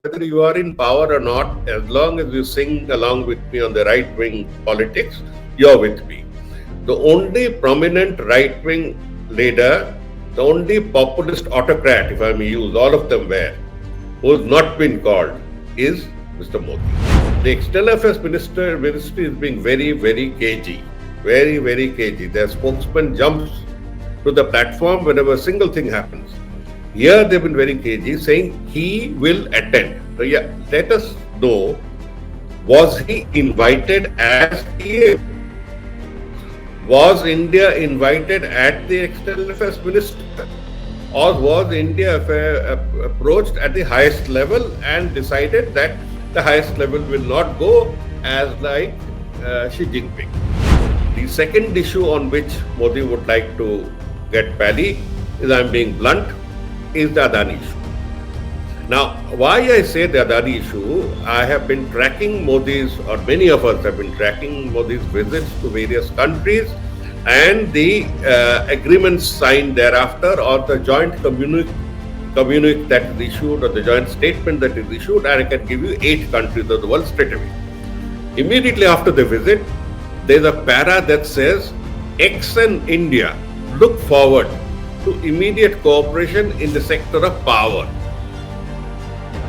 whether you are in power or not, as long as you sing along with me on the right wing politics, you're with me. The only prominent right wing leader, the only populist autocrat, if I may use, all of them were, who has not been called, is Mr. Modi. The External Affairs Ministry is being very, very cagey. Very, very cagey. Their spokesman jumps to the platform whenever a single thing happens. Here they've been very cagey, saying he will attend. So yeah, let us know, was he invited as PM? Was India invited at the External Affairs Minister? Or was India approached at the highest level and decided that the highest level will not go as like Xi Jinping? The second issue on which Modi would like to get pally, is I'm being blunt, is the Adani issue. Now, why I say the Adani issue, I have been tracking Modi's, or many of us have been tracking Modi's visits to various countries and the agreements signed thereafter, or the joint communique that is issued, or the joint statement that is issued, and I can give you 8 countries of the world straight away. Immediately after the visit, there's a para that says, X and India look forward to immediate cooperation in the sector of power.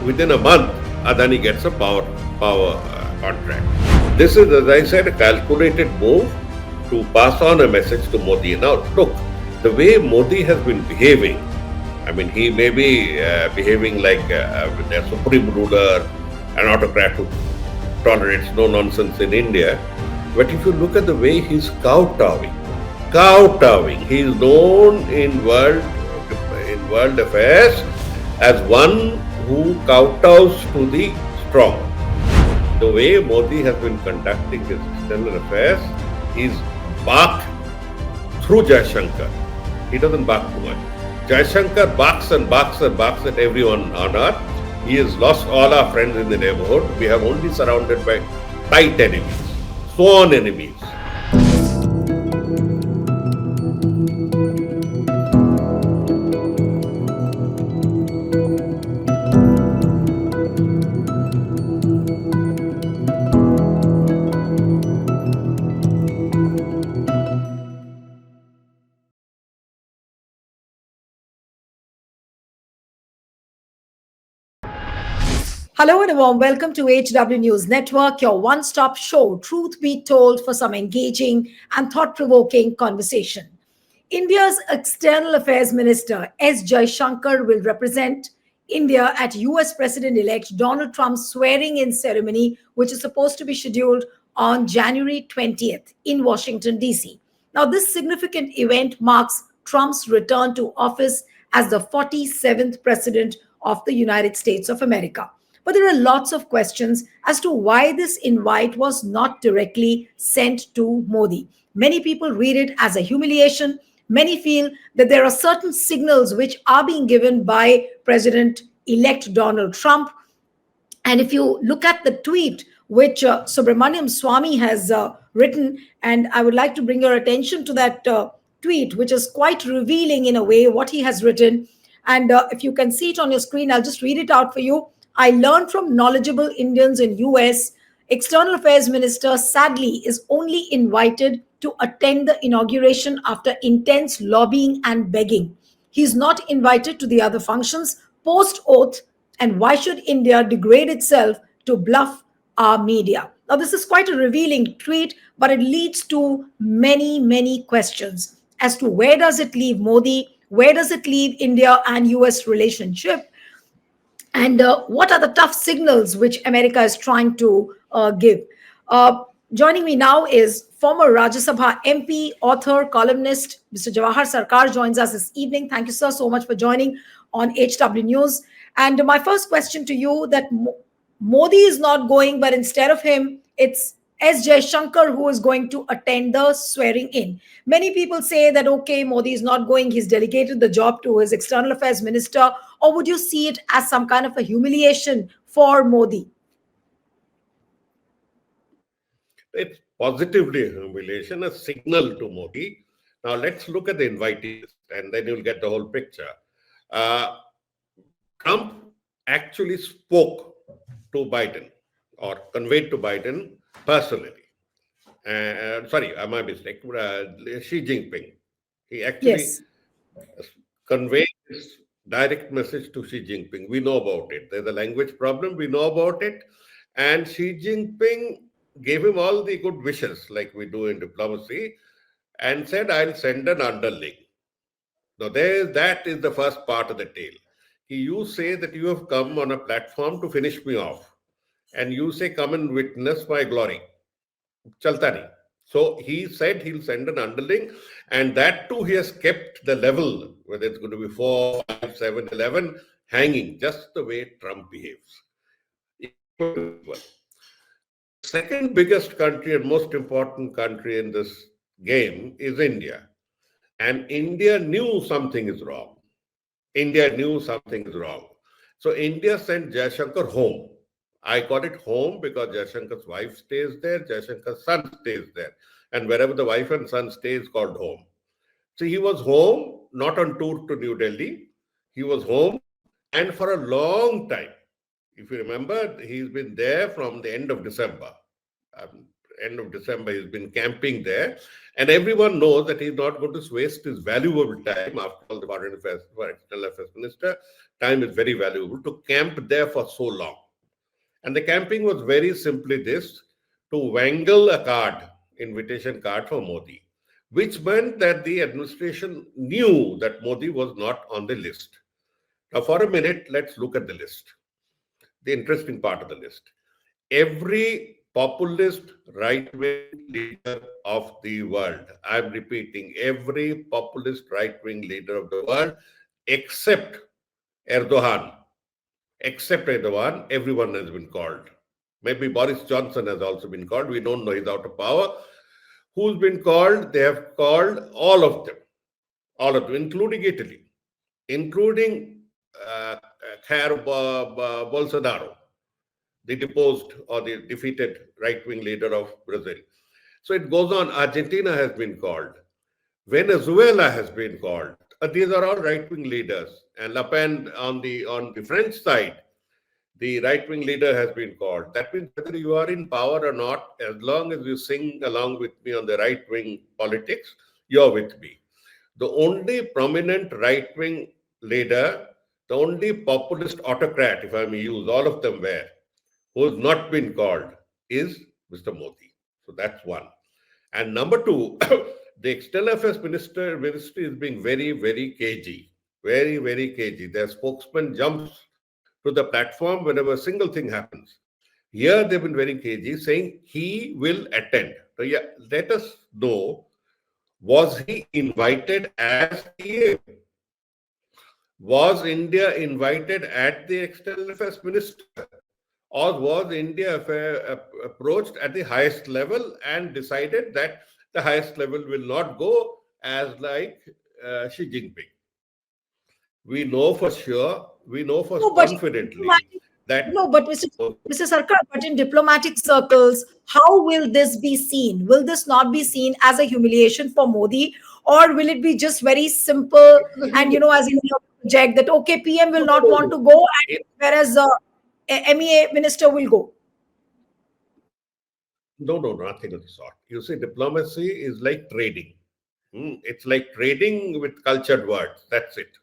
Within a month, Adani gets a power contract. This is, as I said, a calculated move to pass on a message to Modi. Now, look, the way Modi has been behaving, I mean, he may be behaving like a supreme ruler, an autocrat who tolerates no nonsense in India. But if you look at the way he's kowtowing, he is known in world affairs as one who kowtows to the strong. The way Modi has been conducting his external affairs is bark through Jaishankar. He doesn't bark too much. Jaishankar barks and barks and barks at everyone on earth. He has lost all our friends in the neighborhood. We are only surrounded by tight enemies, sworn enemies. Hello and a warm welcome to HW News Network, your one-stop show, truth be told, for some engaging and thought-provoking conversation. India's External Affairs Minister S Jaishankar will represent India at US President-elect Donald Trump's swearing-in ceremony, which is supposed to be scheduled on January 20th in Washington, D.C. Now, this significant event marks Trump's return to office as the 47th President of the United States of America. But there are lots of questions as to why this invite was not directly sent to Modi. Many people read it as a humiliation. Many feel that there are certain signals which are being given by President-elect Donald Trump. And if you look at the tweet which Subramaniam Swamy has written, and I would like to bring your attention to that tweet, which is quite revealing in a way what he has written. And if you can see it on your screen, I'll just read it out for you. I learned from knowledgeable Indians in US, External Affairs Minister sadly is only invited to attend the inauguration after intense lobbying and begging. He is not invited to the other functions post-oath, and why should India degrade itself to bluff our media? Now, this is quite a revealing tweet, but it leads to many, many questions as to where does it leave Modi, where does it leave India and US relationship, and what are the tough signals which America is trying to give. Joining me now is former Rajya Sabha MP, author, columnist, Mr. Jawhar Sircar joins us this evening. Thank you, sir, so much for joining on HW News. And my first question to you, that Modi is not going, but instead of him, it's S Jaishankar who is going to attend the swearing in. Many people say that, okay, Modi is not going, he's delegated the job to his external affairs minister, or would you see it as some kind of a humiliation for Modi? It's positively a humiliation, a signal to Modi. Now let's look at the invitee list and then you'll get the whole picture. Trump actually spoke to Biden or conveyed to Biden personally. Sorry, my mistake. Xi Jinping. He actually Yes. conveyed this direct message to Xi Jinping. We know about it. There's a language problem. We know about it. And Xi Jinping gave him all the good wishes, like we do in diplomacy, and said, I'll send an underling. Now, that is the first part of the tale. You say that you have come on a platform to finish me off, and you say, come and witness my glory. Chalta nahi. So he said he'll send an underling, and that too he has kept the level, whether it's going to be 4, 5, 7, 11, hanging, just the way Trump behaves. Equal to equal. The second biggest country and most important country in this game is India. And India knew something is wrong. India knew something is wrong. So India sent Jaishankar home. I got it home because Jaishankar's wife stays there, Jaishankar's son stays there. And wherever the wife and son stay is called home. So he was home, not on tour to New Delhi. He was home, and for a long time. If you remember, he's been there from the end of December. Um, End of December, he's been camping there. And everyone knows that he's not going to waste his valuable time. After all, the foreign affairs, for external affairs minister, time is very valuable to camp there for so long. And the camping was very simply this: to wangle a card, invitation card for Modi, which meant that the administration knew that Modi was not on the list. Now, for a minute, let's look at the list, the interesting part of the list. Every populist right wing leader of the world, I'm repeating, every populist right wing leader of the world, except Erdogan, everyone has been called. Maybe Boris Johnson has also been called. We don't know, he's out of power. Who's been called? They have called all of them, including Italy, including Jair Bolsonaro, the deposed or the defeated right-wing leader of Brazil. So it goes on. Argentina has been called. Venezuela has been called. These are all right-wing leaders. And Le Pen on the French side, the right-wing leader has been called. That means whether you are in power or not, as long as you sing along with me on the right-wing politics, you're with me. The only prominent right-wing leader, the only populist autocrat, if I may use, all of them were, who has not been called, is Mr. Modi. So that's one. And number two, the external affairs ministry is being very, very cagey. Very, very cagey. Their spokesman jumps to the platform whenever a single thing happens. Here they've been very cagey, saying he will attend. So yeah, let us know, was he invited as PM? Was India invited at the external affairs minister? Or was India approached at the highest level and decided that the highest level will not go as like Xi Jinping? We know for sure, we know for No, but confidently that no, but Mr. Sarkar, but in diplomatic circles, how will this be seen? Will this not be seen as a humiliation for Modi, or will it be just very simple and as in your project that okay, PM will no, not no, want no. to go, and It, whereas MEA minister will go? no, nothing of the sort. You see, diplomacy is like trading. It's like trading with cultured words. That's it.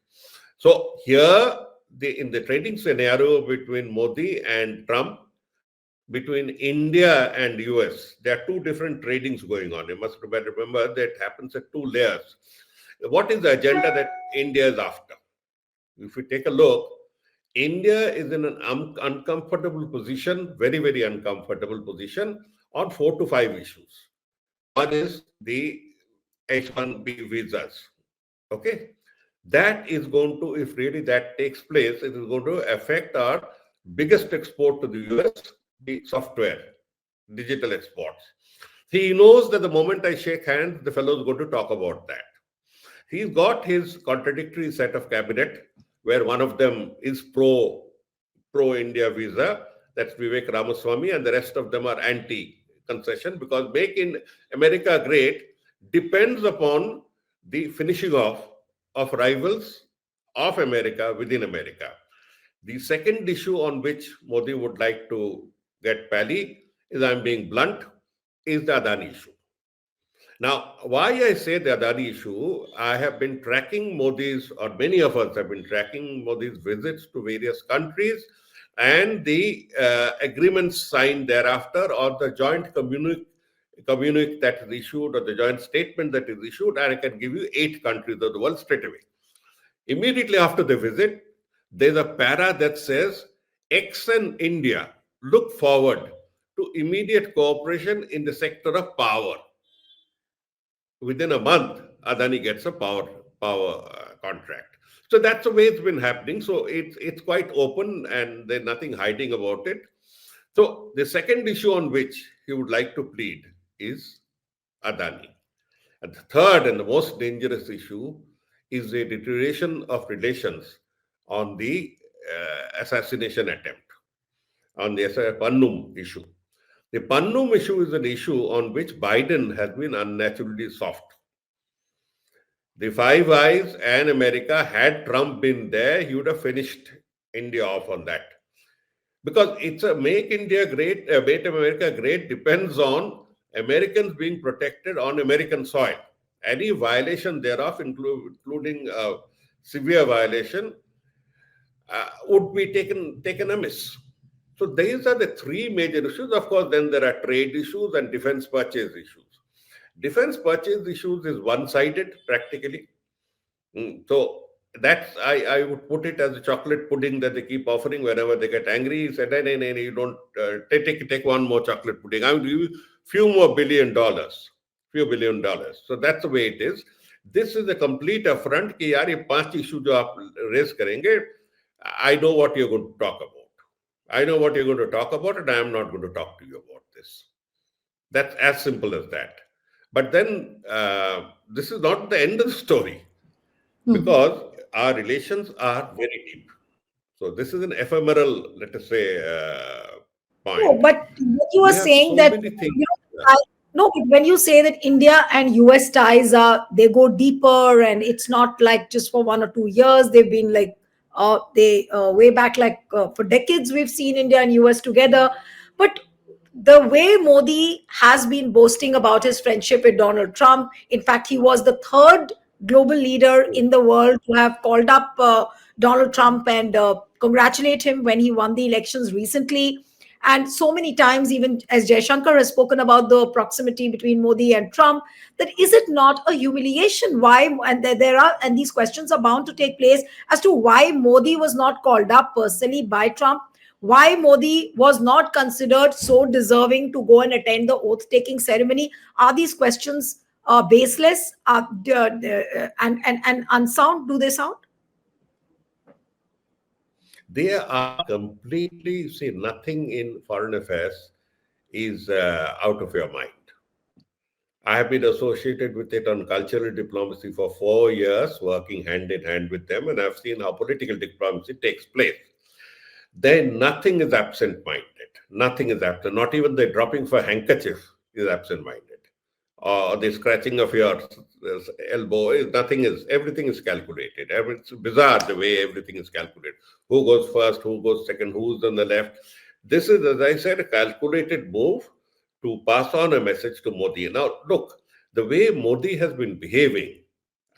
So here, in the trading scenario between Modi and Trump, between India and US, there are two different tradings going on. You must remember that happens at two layers. What is the agenda that India is after? If you take a look, India is in an uncomfortable position, very, very uncomfortable position on 4 to 5 issues. One is the H-1B visas. Okay. That is going to, if really that takes place, it is going to affect our biggest export to the US, the software, digital exports. He knows that the moment I shake hands, the fellow is going to talk about that. He's got his contradictory set of cabinet, where one of them is pro India visa, that's Vivek Ramaswamy, and the rest of them are anti concession, because Make in America Great depends upon the finishing off of rivals of America within America. The second issue on which Modi would like to get pally is, I'm being blunt, is the Adani issue. Now, why I say the Adani issue, I have been tracking Modi's, or many of us have been tracking Modi's visits to various countries and the agreements signed thereafter, or the joint communique that is issued, or the joint statement that is issued, and I can give you 8 countries of the world straight away. Immediately after the visit, there's a para that says, X and India look forward to immediate cooperation in the sector of power. Within a month, Adani gets a power contract. So that's the way it's been happening. So it's quite open, and there's nothing hiding about it. So the second issue on which he would like to plead is Adani. And the third and the most dangerous issue is the deterioration of relations on the assassination attempt, on the Pannum issue. The Pannum issue is an issue on which Biden has been unnaturally soft. The Five Eyes and America, had Trump been there, he would have finished India off on that. Because it's a make India great, make America great depends on Americans being protected on American soil. Any violation thereof, including severe violation, would be taken amiss. So these are the 3 major issues. Of course, then there are trade issues and defense purchase issues. Defense purchase issues is one-sided practically. So that's, I would put it as a chocolate pudding that they keep offering whenever they get angry. He said, no, you don't take one more chocolate pudding. I will give you few more $1 billion. So that's the way it is. This is a complete affront कि यार ये 5 issues जो आप raise करेंगे, I know what you're going to talk about. I know what you're going to talk about, and I am not going to talk to you about this. That's as simple as that. But then this is not the end of the story, because our relations are very deep. So this is an ephemeral, let us say, point. No, but what you We were have saying so that, many things. no, but when you say that India and US ties are, they go deeper, and it's not like just for 1 or 2 years. They've been like they way back, like for decades we've seen India and US together. But the way Modi has been boasting about his friendship with Donald Trump, in fact, he was the third global leader in the world to have called up Donald Trump and congratulate him when he won the elections recently. And so many times, even as Jaishankar has spoken about the proximity between Modi and Trump, that is it not a humiliation? Why? And there are, and these questions are bound to take place as to why Modi was not called up personally by Trump, why Modi was not considered so deserving to go and attend the oath taking ceremony. Are these questions baseless and unsound? Do they sound? They are completely, see, nothing in foreign affairs is out of your mind. I have been associated with it on cultural diplomacy for 4 years, working hand in hand with them, and I've seen how political diplomacy takes place. Then nothing is absent-minded. Nothing is absent. Not even the dropping for handkerchief is absent-minded. Or the scratching of your elbow is nothing is, everything is calculated. It's bizarre the way everything is calculated. Who goes first, who goes second, who's on the left. This is, as I said, a calculated move to pass on a message to Modi. Now, look, the way Modi has been behaving,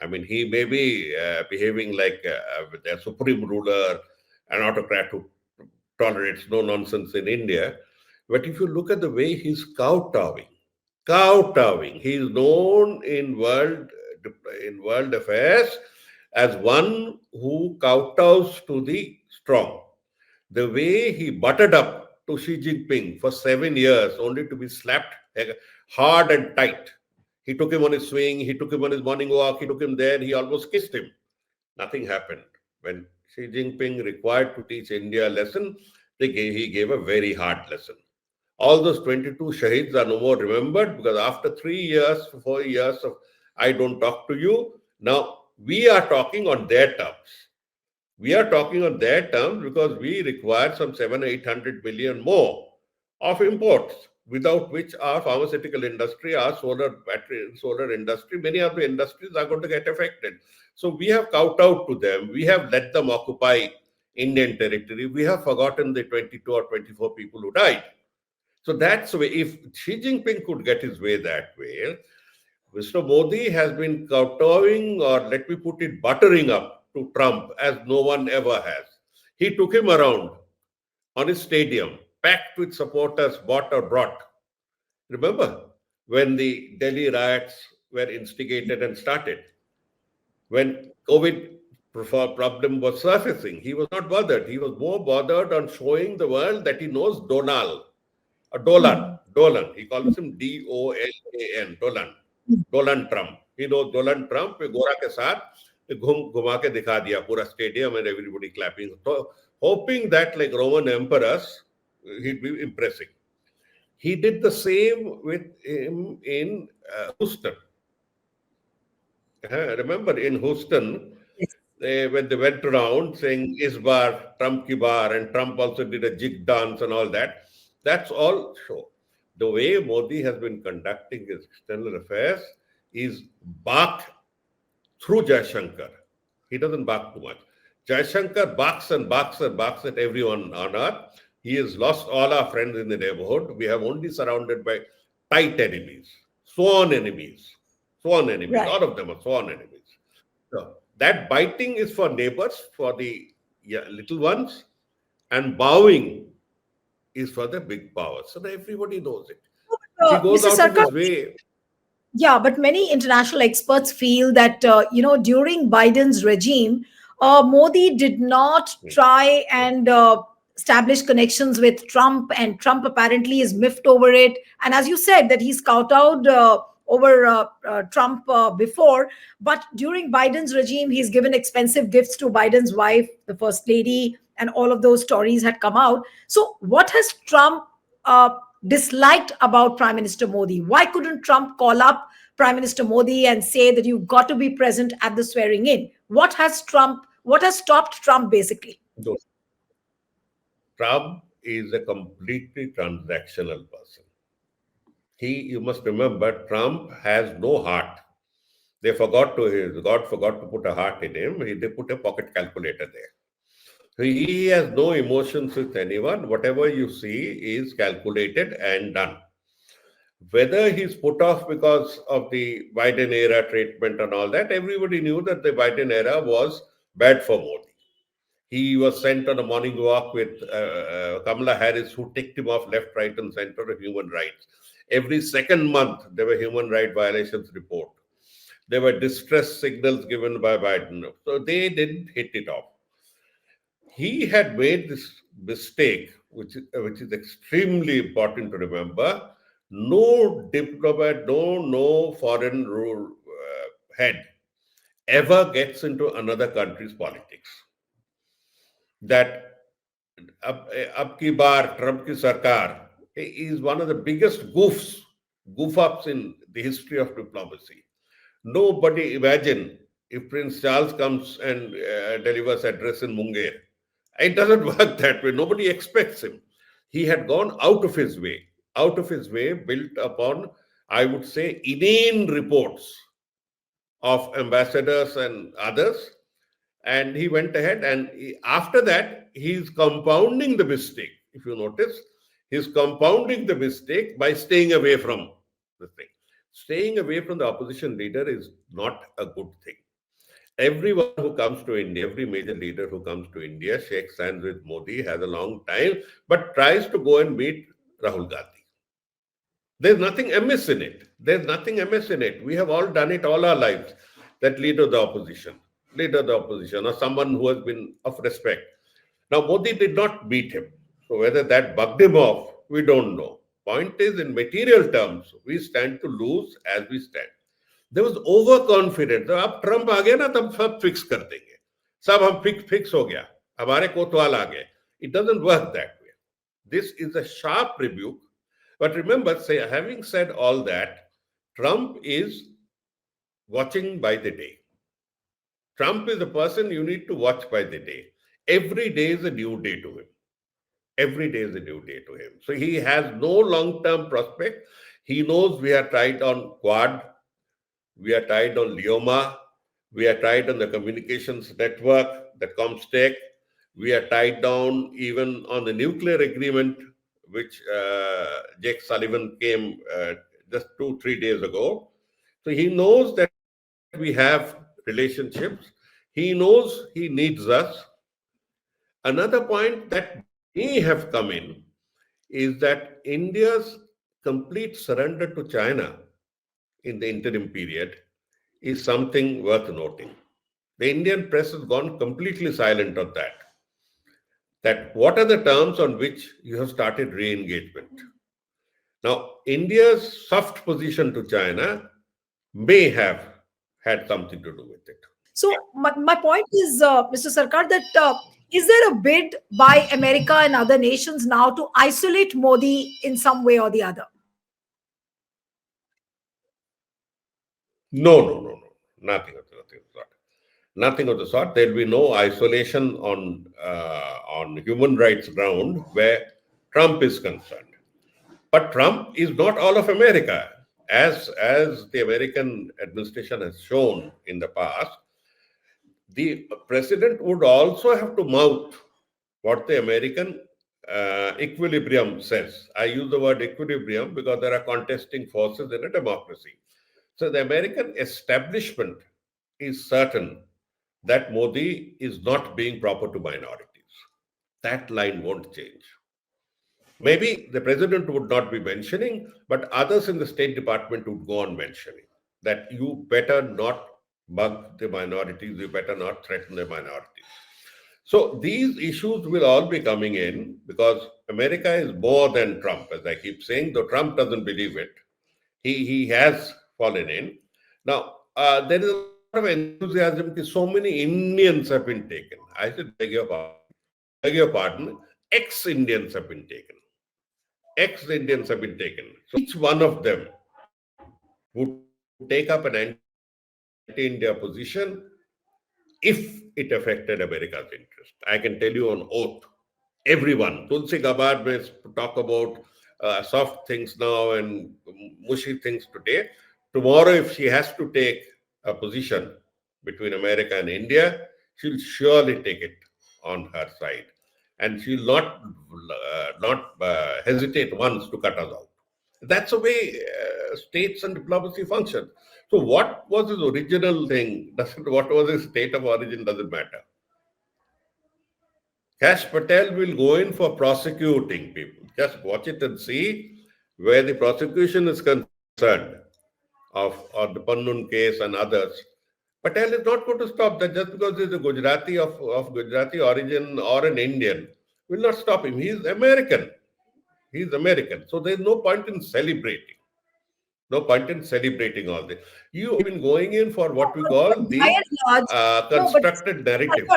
I mean, he may be behaving like a supreme ruler, an autocrat who tolerates no nonsense in India. But if you look at the way he's kowtowing, he is known in world affairs as one who kowtows to the strong. The way he butted up to Xi Jinping for 7 years, only to be slapped hard and tight. He took him on his swing, he took him on his morning walk, he took him there, he almost kissed him. Nothing happened. When Xi Jinping required to teach India a lesson, he gave a very hard lesson. All those 22 shaheeds are no more remembered, because after 3 years, 4 years of I don't talk to you, now we are talking on their terms. We are talking on their terms because we require some 700-800 billion more of imports, without which our pharmaceutical industry, our solar industry, many of the industries are going to get affected. So we have kowtowed to them. We have let them occupy Indian territory, we have forgotten the 22 or 24 people who died. So that's the way. If Xi Jinping could get his way that way, Mr. Modi has been kowtowing, or let me put it, buttering up to Trump as no one ever has. He took him around on his stadium, packed with supporters, bought or brought. Remember when the Delhi riots were instigated and started? When COVID problem was surfacing, he was not bothered. He was more bothered on showing the world that he knows Donald, Dolan, Hmm. Dolan. He calls him Dolan, Dolan, Dolan Trump. He knows Dolan Trump. गोरा के साथ घुमा के दिखा दिया पूरा stadium and everybody clapping. So hoping that like Roman emperors, he'd be impressing. He did the same with him in Houston. Remember in Houston, Yes. when they went around saying is bar, Trump ki bar, and Trump also did a jig dance and all that. That's all show. The way Modi has been conducting his external affairs is bark through Jaishankar. He doesn't bark too much. Jaishankar barks and barks and barks at everyone on earth. He has lost all our friends in the neighborhood. We have only surrounded by tight enemies, sworn enemies, sworn enemies. Right. All of them are sworn enemies. So that biting is for neighbors, for the little ones, and bowing is for the big powers. So that everybody knows it. He goes Mr. out of Sarkar, his way. yeah, but many international experts feel that during Biden's regime, Modi did not try and establish connections with Trump, and Trump apparently is miffed over it. And as you said, that he's kowtowed over Trump before, but during Biden's regime, he's given expensive gifts to Biden's wife, the first lady, and all of those stories had come out. So, what has Trump uh, disliked about Prime Minister Modi? Why couldn't Trump call up Prime Minister Modi and say that you've got to be present at the swearing in? What has stopped Trump basically? Those. Trump is a completely transactional person. You must remember, Trump has no heart. God forgot to put a heart in him. They put a pocket calculator there. So he has no emotions with anyone. Whatever you see is calculated and done. Whether he's put off because of the Biden era treatment and all that, everybody knew that the Biden era was bad for Modi. He was sent on a morning walk with Kamala Harris, who ticked him off left, right, and center of human rights. Every second month, there were human rights violations report. There were distress signals given by Biden. So they didn't hit it off. He had made this mistake, which is extremely important to remember. No diplomat, no foreign head ever gets into another country's politics. That अब की बार Trump की सरकार is one of the biggest goof ups in the history of diplomacy. Nobody imagine if Prince Charles comes and delivers address in Munger. It doesn't work that way. Nobody expects him. He had gone out of his way, built upon, I would say, inane reports of ambassadors and others. And he went ahead, and after that, he's compounding the mistake. If you notice, he's compounding the mistake by staying away from the thing. Staying away from the opposition leader is not a good thing. Everyone who comes to India, every major leader who comes to India, shakes hands with Modi, has a long time, but tries to go and meet Rahul Gandhi. There's nothing amiss in it. There's nothing amiss in it. We have all done it all our lives. That leader of the opposition, or someone who has been of respect. Now, Modi did not meet him. So whether that bugged him off, we don't know. Point is, in material terms, we stand to lose as we stand. There was overconfidence. अब Trump आ गया ना तब सब fix कर देंगे सब हम fix हो गया हमारे कोतवाल आ गए It doesn't work that way. This is a sharp rebuke. But remember, having said all that, Trump is watching by the day. Trump is a person you need to watch by the day. Every day is a new day to him. Every day is a new day to him. So he has no long-term prospect. He knows we are tight on Quad, we are tied on Leoma. We are tied on the communications network, the Comstech. We are tied down even on the nuclear agreement, which Jake Sullivan came just 2, 3 days ago. So he knows that we have relationships. He knows he needs us. Another point that may have come in is that India's complete surrender to China in the interim period is something worth noting. The Indian press has gone completely silent on that. That what are the terms on which you have started re-engagement? Now, India's soft position to China may have had something to do with it. So my point is, Mr. Sarkar, that is there a bid by America and other nations now to isolate Modi in some way or the other? No, no, no, no. Nothing of the sort. Nothing of the sort. There will be no isolation on human rights ground where Trump is concerned. But Trump is not all of America. As the American administration has shown in the past, the president would also have to mouth what the American equilibrium says. I use the word equilibrium because there are contesting forces in a democracy. So the American establishment is certain that Modi is not being proper to minorities. That line won't change. Maybe the president would not be mentioning, but others in the State Department would go on mentioning that you better not bug the minorities, you better not threaten the minorities. So these issues will all be coming in because America is more than Trump, as I keep saying, though Trump doesn't believe it. He has fallen in. Now, there is a lot of enthusiasm because so many Indians have been taken. I said, beg your pardon, ex-Indians have been taken. Ex-Indians have been taken. So each one of them would take up an anti-India position if it affected America's interest. I can tell you on oath. Everyone. Tulsi Gabbard may talk about soft things now and mushy things today. Tomorrow, if she has to take a position between America and India, she'll surely take it on her side. And she'll not hesitate once to cut us out. That's the way states and diplomacy function. So, what was his original thing? Doesn't what was his state of origin doesn't matter. Cash Patel will go in for prosecuting people. Just watch it and see where the prosecution is concerned of the Pannun case and others. Patel is not going to stop that just because he's a Gujarati of Gujarati origin or an Indian will not stop him. He's American. He's American. So there's no point in celebrating. No point in celebrating all this. You have been going in for what we call By the and large, no, but constructed narrative.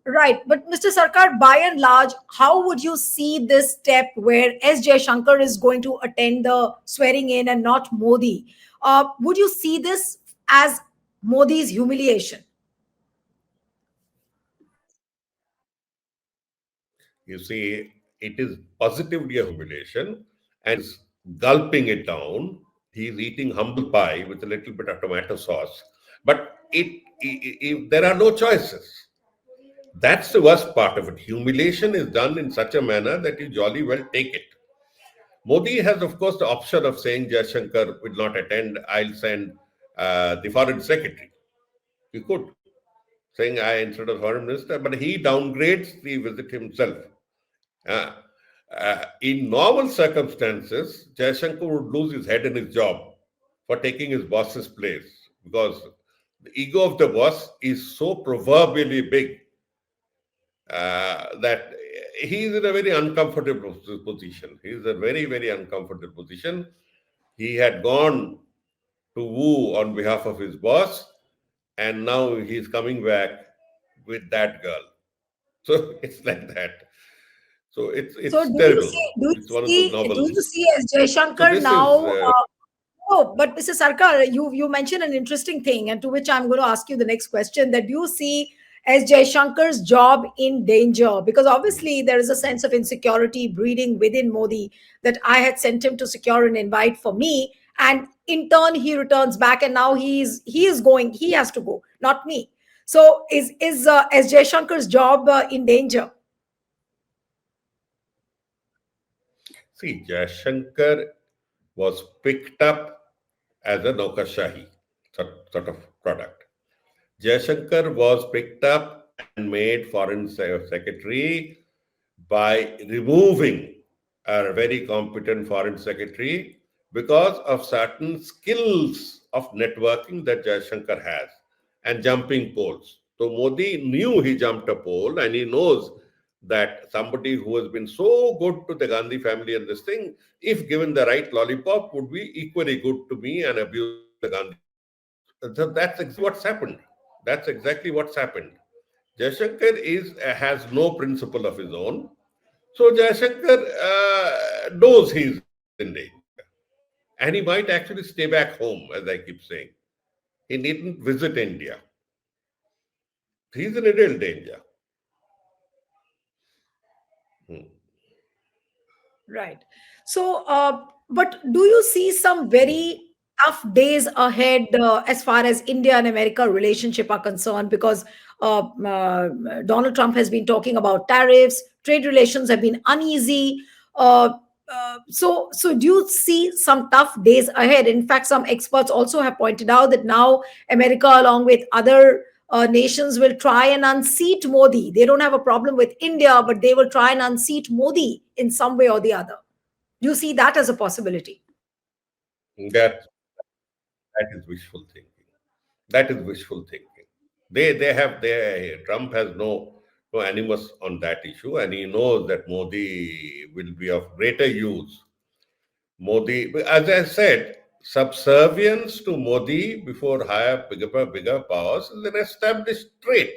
right. But Mr. Sarkar, by and large, how would you see this step where S Jaishankar is going to attend the swearing in and not Modi? Would you see this as Modi's humiliation? You see, it is positively a humiliation and is gulping it down. He's eating humble pie with a little bit of tomato sauce. But there are no choices. That's the worst part of it. Humiliation is done in such a manner that you jolly well take it. Modi has, of course, the option of saying Jaishankar will not attend. I'll send the foreign secretary. He could, saying I instead of foreign minister, but he downgrades the visit himself. Uh, in normal circumstances, Jaishankar would lose his head and his job for taking his boss's place because the ego of the boss is so proverbially big that he's in a very uncomfortable position. He's a very, very uncomfortable position. He had gone to woo on behalf of his boss, and now he's coming back with that girl. So it's like that. So So it's terrible. It's one of those do novels. you see as So Jaishankar this is now? Oh, but Mr. Sarkar, you mentioned an interesting thing, and to which I'm going to ask you the next question: that do you see as Jaishankar's job in danger? Because obviously there is a sense of insecurity breeding within Modi that I had sent him to secure an invite for me, and in turn he returns back, and now he is going. He has to go, not me. So is S Jaishankar's job in danger? See, Jaishankar was picked up as a Naukashahi sort of product. Jaishankar was picked up and made foreign secretary by removing a very competent foreign secretary because of certain skills of networking that Jaishankar has and jumping poles. So Modi knew he jumped a pole and he knows that somebody who has been so good to the Gandhi family and this thing, if given the right lollipop, would be equally good to me and abuse the Gandhi family. So that's exactly what's happened. That's exactly what's happened. Jaishankar has no principle of his own. So Jaishankar knows he's in danger. And he might actually stay back home, as I keep saying. He needn't visit India. He's in a real danger. Hmm. Right. So, but do you see some very tough days ahead as far as India and America relationship are concerned? Because Donald Trump has been talking about tariffs, trade relations have been uneasy. Uh, so do you see some tough days ahead? In fact, some experts also have pointed out that now America, along with other nations, will try and unseat Modi. They don't have a problem with India, but they will try and unseat Modi in some way or the other. Do you see that as a possibility? That that is wishful thinking. That is wishful thinking. They Trump has no animus on that issue, and he knows that Modi will be of greater use. Modi, as I said, subservience to Modi before higher, bigger powers is an established trait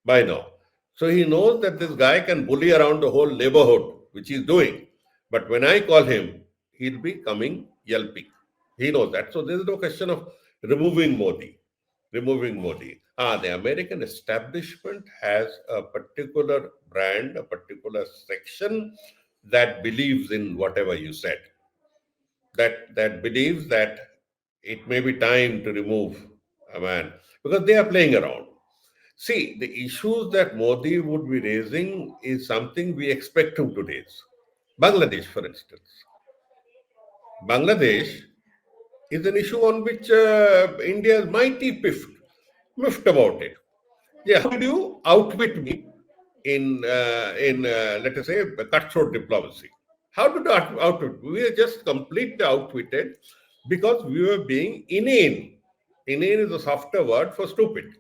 by now. So he knows that this guy can bully around the whole neighborhood, which he's doing. But when I call him, he'll be coming yelping. He knows that. So there is no question of removing Modi. Removing Modi. The American establishment has a particular brand, a particular section that believes in whatever you said. That believes that it may be time to remove a man because they are playing around. See, the issues that Modi would be raising is something we expect him to raise. Bangladesh, for instance. Bangladesh is an issue on which India is mighty miffed about it. Yeah, how did you outwit me in let us say cutthroat diplomacy? How did you outwit? We are just completely outwitted because we were being inane. Inane is a softer word for stupid.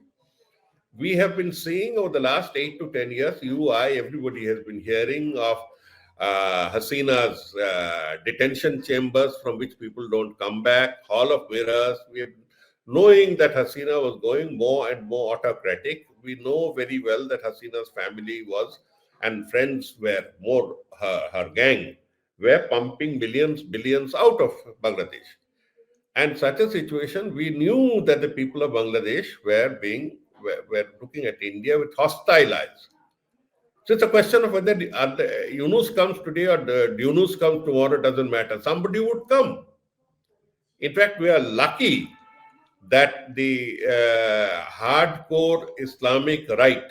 We have been seeing over the last 8 to 10 years, you, I, everybody has been hearing of Hasina's detention chambers from which people don't come back, Hall of Mirrors. We have knowing that Hasina was going more and more autocratic. We know very well that Hasina's family was and friends were more her gang were pumping millions, billions out of Bangladesh. And such a situation, we knew that the people of Bangladesh were looking at India with hostile eyes. So it's a question of whether Yunus comes today or the Yunus comes tomorrow, doesn't matter. Somebody would come. In fact, we are lucky that the hardcore Islamic right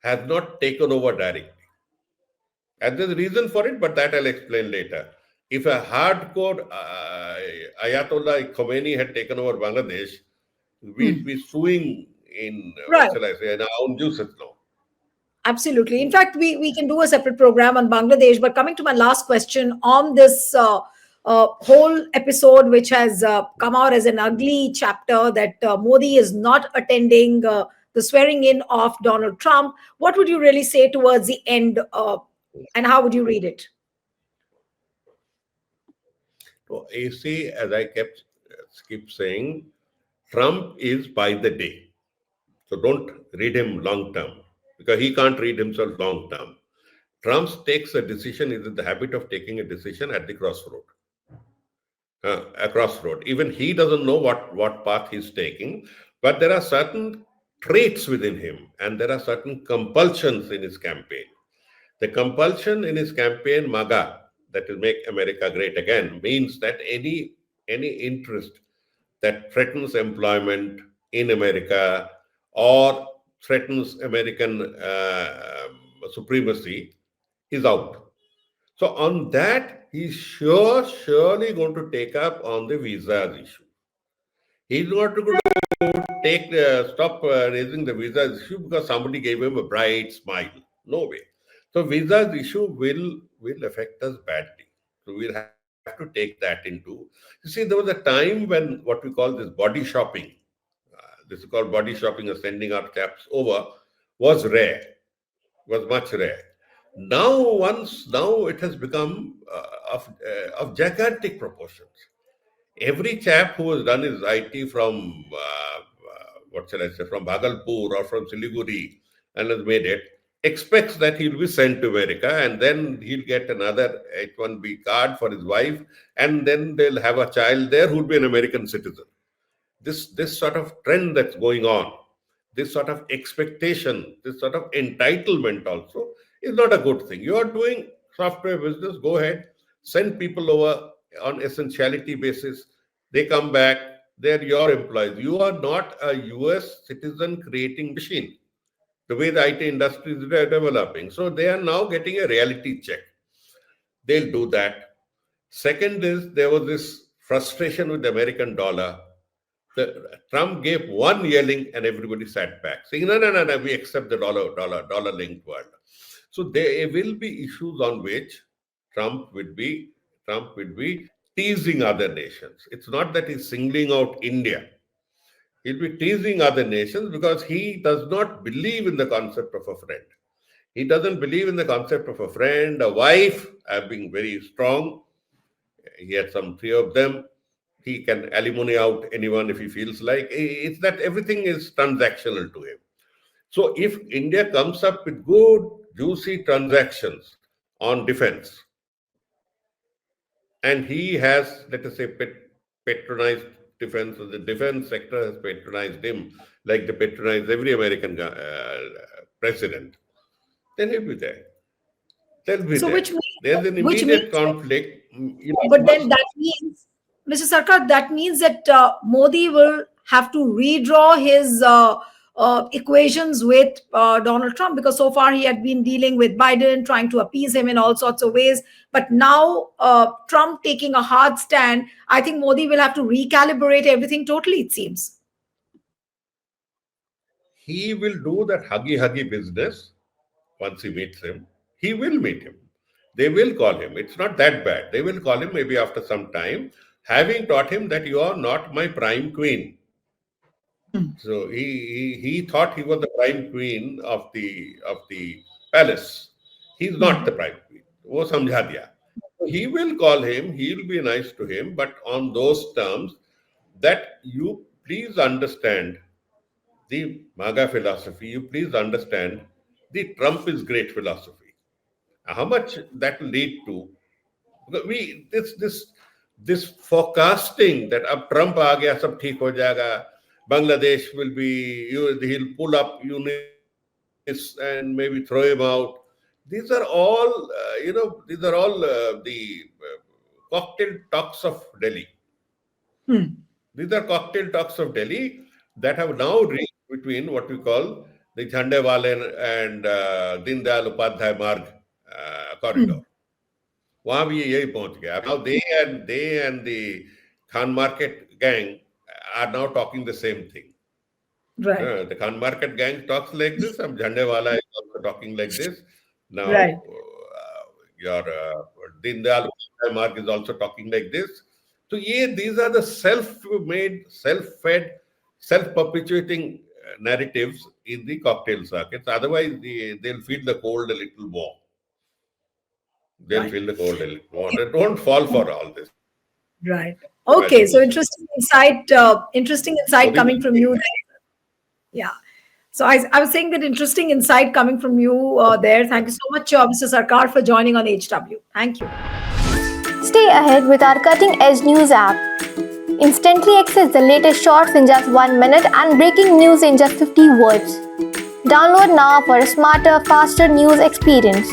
has not taken over directly. And there's a reason for it, but that I'll explain later. If a hardcore Ayatollah Khomeini had taken over Bangladesh, we'd Hmm. be suing in, Right. what shall I say, in our own juices now. Absolutely. In Hmm. fact, we can do a separate program on Bangladesh. But coming to my last question on this whole episode, which has come out as an ugly chapter that Modi is not attending the swearing in of Donald Trump, what would you really say towards the end and how would you read it? So, you see, as I keep saying, Trump is by the day. So don't read him long term because he can't read himself long term. Trump takes a decision, is in the habit of taking a decision at the crossroad. A crossroad. Even he doesn't know what path he's taking, but there are certain traits within him and there are certain compulsions in his campaign. The compulsion in his campaign, MAGA, that will make America great again, means that any interest that threatens employment in America, or threatens American supremacy is out. So on that, he's surely going to take up on the visas issue. He's not going to stop raising the visas issue because somebody gave him a bright smile. No way. So visas issue will affect us badly. So we'll have to take that into. You see, there was a time when what we call this body shopping, this is called body shopping or sending our chaps over, was rare, was much rare. Now it has become of gigantic proportions. Every chap who has done his IT from what shall I say, from Bhagalpur or from Siliguri and has made it, expects that he'll be sent to America and then he'll get another H-1B card for his wife, and then they'll have a child there who'll be an American citizen. This sort of trend that's going on, this sort of expectation, this sort of entitlement also is not a good thing. You are doing software business, go ahead, send people over on essentiality basis. They come back, they're your employees. You are not a US citizen creating machine. The way the IT industry is developing. So they are now getting a reality check. They'll do that. Second is there was this frustration with the American dollar. Trump gave one yelling and everybody sat back, saying, no, we accept the dollar linked world. So there will be issues on which Trump will be teasing other nations. It's not that he's singling out India. He'll be teasing other nations because he does not believe in the concept of a friend. He doesn't believe in the concept of a friend, a wife, being very strong. He had some three of them. He can alimony out anyone if he feels like. It's that everything is transactional to him. So if India comes up with good, juicy transactions on defense, and he has, let us say, patronized defense, or the defense sector has patronized him like they patronize every American president, then he'll be there. They'll be So there. There's an which immediate means, conflict. but then that means, Mr. Sarkar, that means that Modi will have to redraw his equations with Donald Trump, because so far he had been dealing with Biden, trying to appease him in all sorts of ways. But now Trump taking a hard stand, I think Modi will have to recalibrate everything totally, it seems. He will do that huggy business once he meets him. He will meet him. They will call him. It's not that bad. They will call him maybe after some time, having taught him that you are not my prime queen. So he thought he was the prime queen of the palace. He's not the prime queen. वो समझा दिया. So he will call him. He'll be nice to him, but on those terms that you please understand the MAGA philosophy. You please understand the Trump is great philosophy. How much that will lead to? Because this forecasting that अब Trump आ गया सब ठीक हो जाएगा, Bangladesh will be, he'll pull up Yunis and maybe throw him out. These are all the cocktail talks of Delhi. These are cocktail talks of Delhi that have now reached between what we call the Jhandewala and Din Dayal Upadhyay Marg corridor. वहां भी यही पहुंच गया. Now they and the Khan Market gang are now talking the same thing. Right. The Khan Market gang talks like this. Jhandewala is also talking like this. Now Right. Your Din Dayal Upadhyay Marg is also talking like this. So these are the self-made, self-fed, self-perpetuating narratives in the cocktail circuits. Otherwise, they'll feel the cold a little more. They'll Right. feel the cold a little more. They don't fall for all this. Right. Okay. So interesting insight coming from you. Yeah. So I was saying that interesting insight coming from you there. Thank you so much, Mr. Sarkar, for joining on HW. Thank you. Stay ahead with our cutting-edge news app. Instantly access the latest shorts in just 1 minute and breaking news in just 50 words. Download now for a smarter, faster news experience.